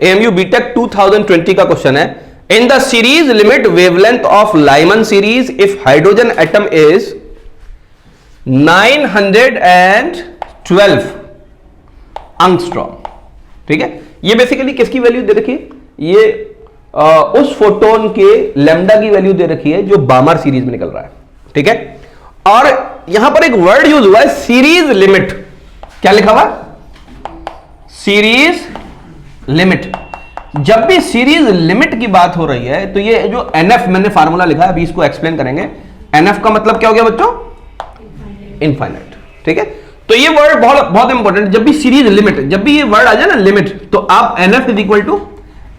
AMU BTech 2020 का question है, in the series limit wavelength of Lyman series if hydrogen atom is 912 angstrom. ठीक है, ये basically किसकी वैल्यू दे रखी है? ये उस फोटोन के लैम्डा की वैल्यू दे रखी है जो बामर सीरीज में निकल रहा है। ठीक है, और यहां पर एक वर्ड यूज हुआ है सीरीज लिमिट। क्या लिखा हुआ? Series limit. जब भी सीरीज लिमिट की बात हो रही है तो ये जो एनएफ मैंने फार्मूला लिखा है, अभी इसको एक्सप्लेन करेंगे। एनएफ का मतलब क्या हो गया बच्चों? इनफाइनाइट। ठीक है, तो ये वर्ड बहुत बहुत इंपॉर्टेंट। जब भी सीरीज लिमिट, जब भी ये वर्ड आ जाए ना लिमिट, तो आप NF is equal to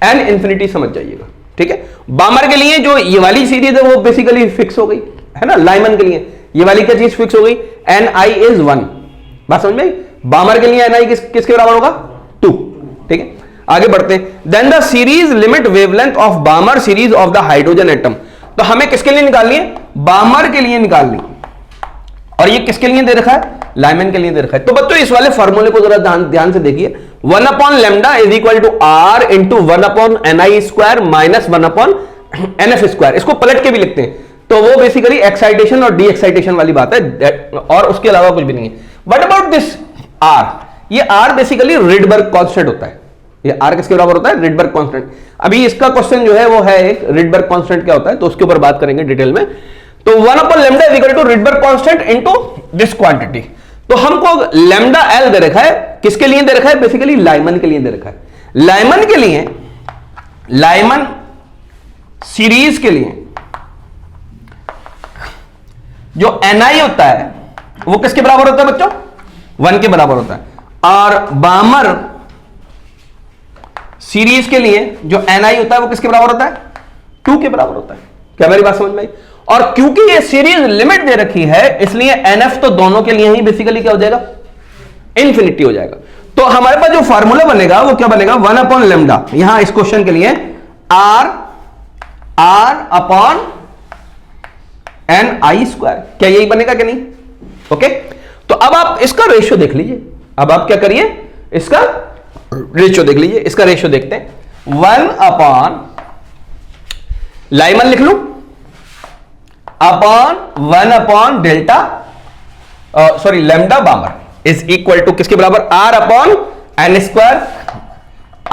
N infinity समझ जाइएगा। ठीक है, बामर के लिए जो ये वाली सीरीज है वो बेसिकली फिक्स हो गई है ना। लाइमन के लिए ये वाली क्या चीज फिक्स हो गई? N I is 1। बात समझ में? बामर के लिए एन आई किसके बराबर होगा? 2। ठीक है, आगे बढ़ते हैं। Then the series limit wavelength of Balmer series of the hydrogen atom. तो हमें किसके लिए निकालनी है? बामर के लिए निकालनी। और ये किसके लिए दे रखा है? लाइमन के लिए दे रखा है। तो बच्चों इस वाले फॉर्मूले को जरा ध्यान से देखिए। 1 upon lambda is equal to R into 1 upon N I square minus 1 upon N F square. इसको पलट के भी लिखते हैं तो वो बेसिकली एक्साइटेशन और डी एक्साइटेशन वाली बात है, और उसके अलावा कुछ भी नहीं है। बट अबाउट दिस आर, ये आर बेसिकली रिडबर्ग कांस्टेंट होता है। ये आर किसके बराबर होता है? Rydberg constant. अभी इसका क्वेश्चन जो है वो है एक रिडबर्ग कांस्टेंट क्या होता है, तो उसके ऊपर बात करेंगे डिटेल में। तो 1 upon lambda is equal to Rydberg constant into this quantity. तो हमको लैम्डा एल दे रखा है, किसके लिए दे रखा है? बेसिकली लाइमन के लिए दे रखा है। लाइमन के लिए, लाइमन सीरीज के लिए जो ni होता है वो किसके बराबर होता है बच्चों? 1 के बराबर होता है। और बामर सीरीज के लिए जो ni होता है वो किसके बराबर होता है? 2 के बराबर होता है। क्या मेरी बात समझ में आई? और क्योंकि ये सीरीज लिमिट दे रखी है इसलिए NF तो दोनों के लिए ही बेसिकली क्या हो जाएगा? इंफिनिटी हो जाएगा। तो हमारे पास जो फॉर्मूला बनेगा वो क्या बनेगा? 1 अपॉन लैम्डा, यहां इस क्वेश्चन के लिए R upon N I square. क्या यही बनेगा कि नहीं? ओके, तो अब आप इसका रेशियो देख लीजिए। अब आप क्या करिए? इसका रेशियो देख लीजिए। इसका रेशियो देखते हैं। 1 अपॉन लाइमन लिख लूं upon 1 upon delta sorry lambda Balmer is equal to किसके बराबर? R upon N square.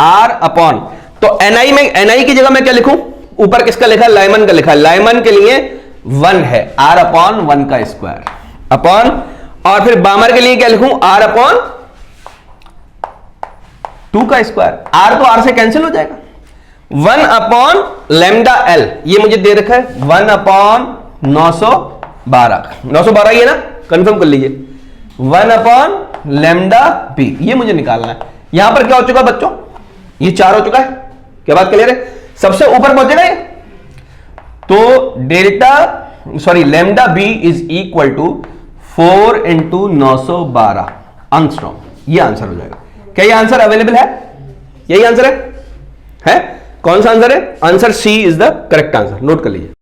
R upon, तो एनआई में एनआई की जगह मैं क्या लिखूं? ऊपर किसका लिखा है? लाइमन का लिखा है। लाइमन के लिए 1 है, आर अपॉन 1 का स्क्वायर अपॉन, और फिर बामर के लिए क्या लिखूं? आर अपॉन 2 का स्क्वायर। आर तो आर से कैंसिल हो जाएगा। 1 अपॉन लैम्डा एल, ये मुझे दे रखा है 1 अपॉन 912 ये ना, कंफर्म कर लीजिए। 1 अपॉन लैम्डा बी, ये मुझे निकालना है। यहां पर क्या हो चुका बच्चों? ये 4 हो चुका है। क्या बात क्लियर है? सबसे ऊपर पहुंचेगा ये, तो delta sorry lambda B is equal to 4 into 912 angstrom. ये आंसर हो जाएगा। क्या ये आंसर अवेलेबल है? यही आंसर है? कौन सा आंसर है? Answer C is the correct answer. Note कर लीजिए।